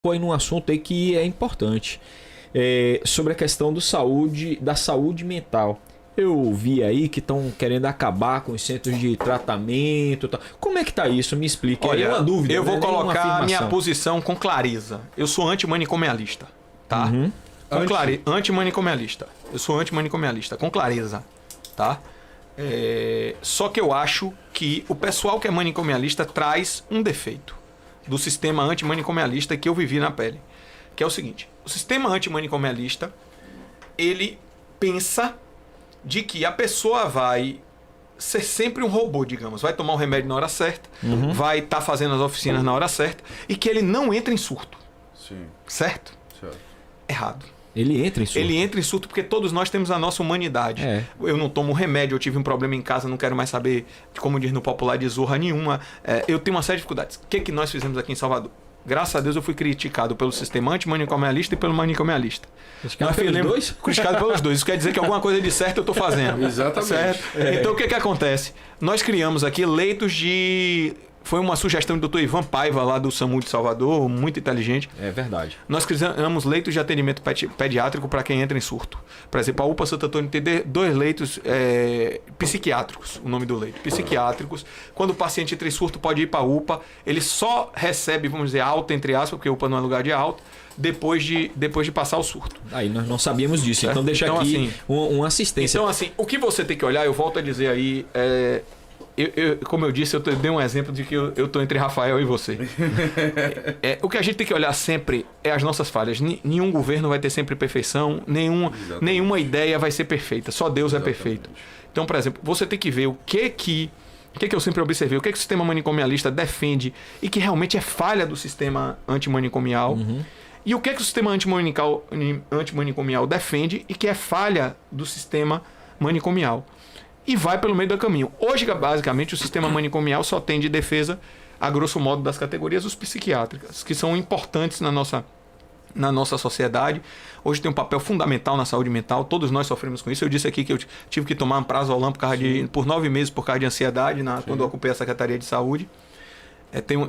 foi num assunto aí que é importante. Sobre a questão da saúde mental. Eu vi aí que estão querendo acabar com os centros de tratamento. Tal. Como é que tá isso? Me explique. Olha, é uma dúvida. Eu vou colocar a minha afirmação. posição com clareza. Eu sou antimanicomialista, tá? Uhum. Antimanicomialista. Eu sou antimanicomialista, com clareza, tá? Só que eu acho que o pessoal que é manicomialista traz um defeito do sistema antimanicomialista que eu vivi na pele. Que é o seguinte, o sistema antimanicomialista, ele pensa de que a pessoa vai ser sempre um robô, digamos. Vai tomar um remédio na hora certa, vai estar fazendo as oficinas na hora certa, e que ele não entra em surto. Sim. Certo? Certo. Errado. Ele entra em surto. Ele entra em surto porque todos nós temos a nossa humanidade. Eu não tomo remédio, eu tive um problema em casa, não quero mais saber, como diz no popular, de zorra nenhuma. Eu tenho uma série de dificuldades. O que nós fizemos aqui em Salvador? Graças a Deus eu fui criticado pelo sistema antimanicomialista e pelo manicomialista. Criticado pelos dois? Criticado pelos dois. Isso quer dizer que alguma coisa de certo eu estou fazendo. Exatamente. Certo? Então o que acontece? Nós criamos aqui leitos de... Foi uma sugestão do Dr. Ivan Paiva, lá do SAMU de Salvador, muito inteligente. É verdade. Nós criamos leitos de atendimento pediátrico para quem entra em surto. Por exemplo, a UPA Santo Antônio tem 2 leitos psiquiátricos, o nome do leito, psiquiátricos. Quando o paciente entra em surto, pode ir para a UPA. Ele só recebe, vamos dizer, alta, entre aspas, porque a UPA não é lugar de alta, depois de passar o surto. Aí nós não sabíamos disso. Certo? Então deixa Então, aqui assim, uma assistência. Então, assim, o que você tem que olhar, eu volto a dizer aí... como eu disse, eu dei um exemplo de que eu estou entre Rafael e você. O que a gente tem que olhar sempre é as nossas falhas. Nenhum governo vai ter sempre perfeição, nenhuma ideia vai ser perfeita. Só Deus é perfeito. Então, por exemplo, você tem que ver o que eu sempre observei, o que o sistema manicomialista defende e que realmente é falha do sistema antimanicomial. E o que o sistema antimanicomial defende e que é falha do sistema manicomial. E vai pelo meio do caminho. Hoje, basicamente, o sistema manicomial só tem de defesa, a grosso modo, das categorias os psiquiátricas, que são importantes na nossa sociedade. Hoje tem um papel fundamental na saúde mental, todos nós sofremos com isso. Eu disse aqui que eu tive que tomar um prazolam por 9 meses por causa de ansiedade, quando eu ocupei a Secretaria de Saúde.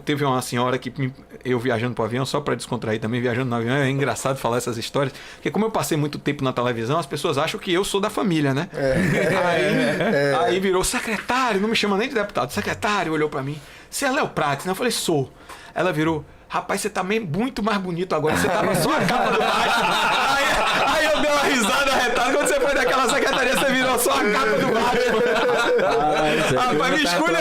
Teve uma senhora que eu viajando para o avião, só para descontrair também, viajando no avião, é engraçado falar essas histórias, porque como eu passei muito tempo na televisão, as pessoas acham que eu sou da família, né? Aí virou secretário, não me chama nem de deputado, secretário, olhou para mim, você é Léo Prates, né? Eu falei, sou. Ela virou, rapaz, você tá muito mais bonito agora, você tava só a capa do Batman. Aí eu dei uma risada retada, quando você foi daquela secretaria, você virou só a capa do Batman. Rapaz, me esculha,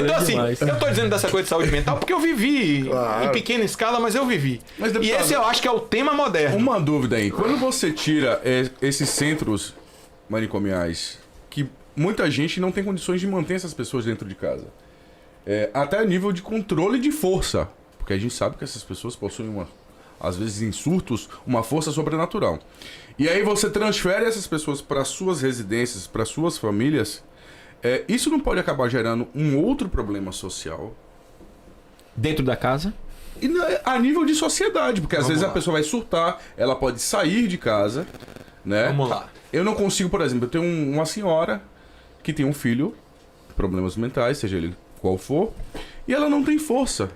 então assim, eu tô dizendo dessa coisa de saúde mental porque eu vivi em pequena escala, mas eu vivi. Mas, deputado, e esse eu acho que é o tema moderno. Uma dúvida aí, quando você tira esses centros manicomiais, que muita gente não tem condições de manter essas pessoas dentro de casa, até a nível de controle de força, porque a gente sabe que essas pessoas possuem às vezes em surtos, uma força sobrenatural. E aí você transfere essas pessoas para suas residências, para suas famílias, isso não pode acabar gerando um outro problema social? Dentro da casa? E a nível de sociedade, porque às vezes a pessoa vai surtar, ela pode sair de casa, né? Vamos lá. Eu não consigo, por exemplo, eu tenho uma senhora que tem um filho, problemas mentais, seja ele qual for, e ela não tem força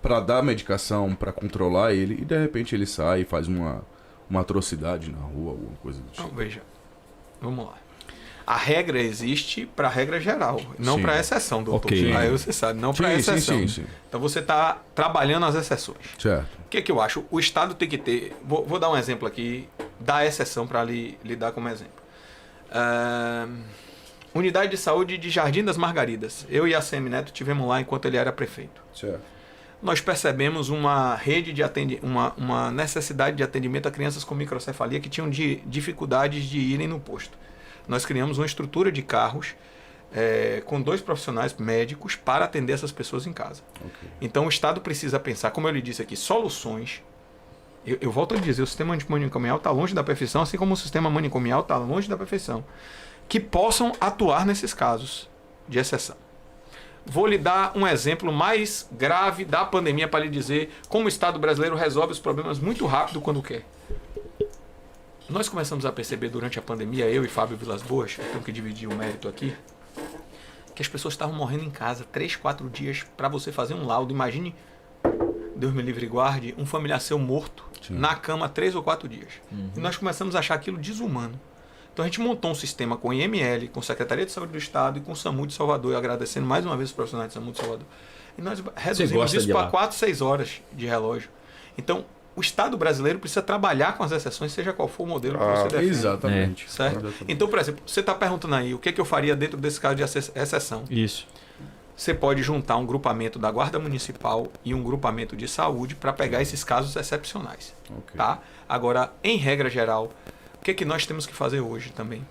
para dar medicação, para controlar ele, e de repente ele sai e faz uma atrocidade na rua, alguma coisa do tipo. Então, veja, vamos lá. A regra existe para a regra geral, não para a exceção, doutor. Ok. Aí você sabe, não para a exceção. Sim. Então você está trabalhando as exceções. Certo. O que eu acho? O Estado tem que ter... Vou dar um exemplo aqui da exceção para lhe dar como exemplo. Unidade de Saúde de Jardim das Margaridas. Eu e a ACM Neto tivemos lá enquanto ele era prefeito. Certo. Nós percebemos uma rede de uma necessidade de atendimento a crianças com microcefalia que tinham dificuldades de irem no posto. Nós criamos uma estrutura de carros com 2 profissionais médicos para atender essas pessoas em casa. Okay. Então o Estado precisa pensar, como eu lhe disse aqui, soluções. Eu volto a dizer, o sistema antimanicomial está longe da perfeição, assim como o sistema manicomial está longe da perfeição, que possam atuar nesses casos de exceção. Vou lhe dar um exemplo mais grave da pandemia para lhe dizer como o Estado brasileiro resolve os problemas muito rápido quando quer. Nós começamos a perceber durante a pandemia, eu e Fábio Vilas Boas, temos que dividir o mérito aqui, que as pessoas estavam morrendo em casa 3, 4 dias para você fazer um laudo. Imagine Deus me livre e guarde, um familiar seu morto na cama 3 ou 4 dias. E nós começamos a achar aquilo desumano. Então a gente montou um sistema com o IML, com a Secretaria de Saúde do Estado e com o SAMU de Salvador, agradecendo mais uma vez os profissionais do SAMU de Salvador. E nós reduzimos isso para 4, 6 horas de relógio. Então, o Estado brasileiro precisa trabalhar com as exceções, seja qual for o modelo que você defende. Exatamente. Certo? Então, por exemplo, você está perguntando aí o que eu faria dentro desse caso de exceção. Isso. Você pode juntar um grupamento da Guarda Municipal e um grupamento de saúde para pegar esses casos excepcionais. Ok. Tá? Agora, em regra geral, o que nós temos que fazer hoje também?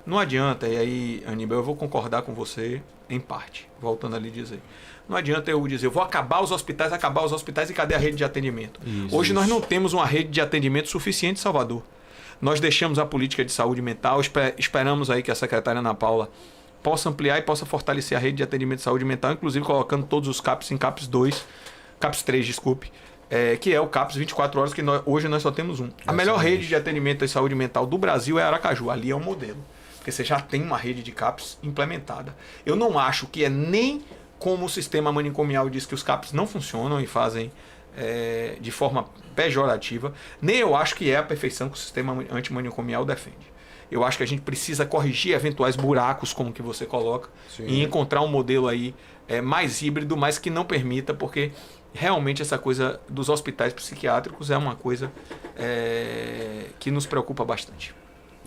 Não adianta, e aí, Aníbal, eu vou concordar com você em parte, voltando ali dizer. Não adianta eu dizer, eu vou acabar os hospitais e cadê a rede de atendimento? Hoje nós não temos uma rede de atendimento suficiente em Salvador. Nós deixamos a política de saúde mental, esperamos aí que a secretária Ana Paula possa ampliar e possa fortalecer a rede de atendimento de saúde mental, inclusive colocando todos os CAPs em CAPs 3, desculpe, que é o CAPs 24 horas, que hoje nós só temos um. A melhor rede de atendimento de saúde mental do Brasil é Aracaju, ali é um modelo, porque você já tem uma rede de CAPs implementada. Eu não acho que é nem como o sistema manicomial diz que os CAPs não funcionam e fazem de forma pejorativa, nem eu acho que é a perfeição que o sistema antimanicomial defende. Eu acho que a gente precisa corrigir eventuais buracos, como que você coloca, e encontrar um modelo aí mais híbrido, mas que não permita, porque realmente essa coisa dos hospitais psiquiátricos é uma coisa que nos preocupa bastante.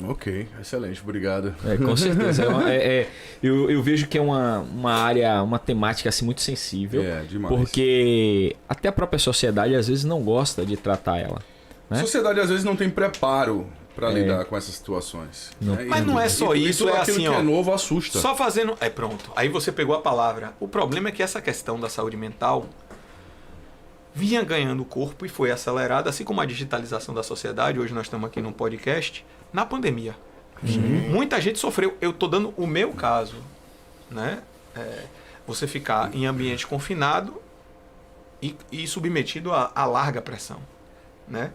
Ok, excelente, obrigado. Com certeza. Eu vejo que é uma área, uma temática assim, muito sensível. Demais. Porque até a própria sociedade às vezes não gosta de tratar ela. Né? A sociedade às vezes não tem preparo para lidar com essas situações. Né? Mas não é só isso, é assim, que é novo assusta. Só fazendo... pronto. Aí você pegou a palavra. O problema é que essa questão da saúde mental vinha ganhando corpo e foi acelerada, assim como a digitalização da sociedade. Hoje nós estamos aqui num podcast, na pandemia. Muita gente sofreu. Eu estou dando o meu caso. Né? Você ficar em ambiente confinado e submetido a larga pressão. Né?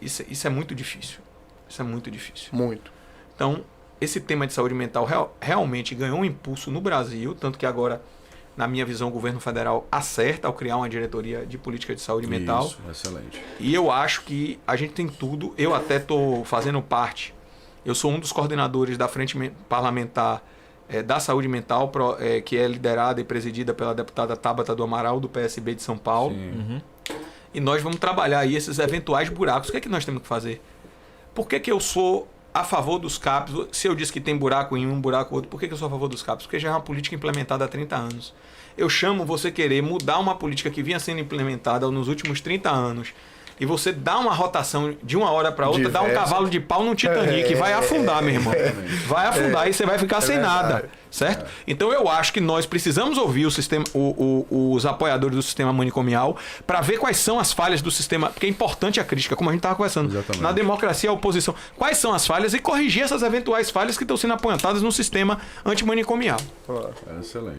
Isso é muito difícil. Isso é muito difícil. Muito. Então, esse tema de saúde mental realmente ganhou um impulso no Brasil, tanto que agora, na minha visão, o governo federal acerta ao criar uma diretoria de política de saúde mental. Isso, excelente. E eu acho que a gente tem tudo. Eu até estou fazendo parte. Eu sou um dos coordenadores da Frente Parlamentar da Saúde Mental, que é liderada e presidida pela deputada Tabata do Amaral, do PSB de São Paulo. E nós vamos trabalhar aí esses eventuais buracos. O que é que nós temos que fazer? Por que eu sou a favor dos CAPs? Se eu disse que tem buraco em um, buraco outro, por que eu sou a favor dos CAPs? Porque já é uma política implementada há 30 anos. Eu chamo você querer mudar uma política que vinha sendo implementada nos últimos 30 anos e você dá uma rotação de uma hora para outra, dá um cavalo de pau num Titanic, vai afundar, meu irmão. Vai afundar e você vai ficar sem nada. Certo? Então eu acho que nós precisamos ouvir o sistema, os apoiadores do sistema manicomial para ver quais são as falhas do sistema, porque é importante a crítica, como a gente estava conversando. Exatamente. Na democracia, a oposição. Quais são as falhas e corrigir essas eventuais falhas que estão sendo apontadas no sistema antimanicomial. Excelente.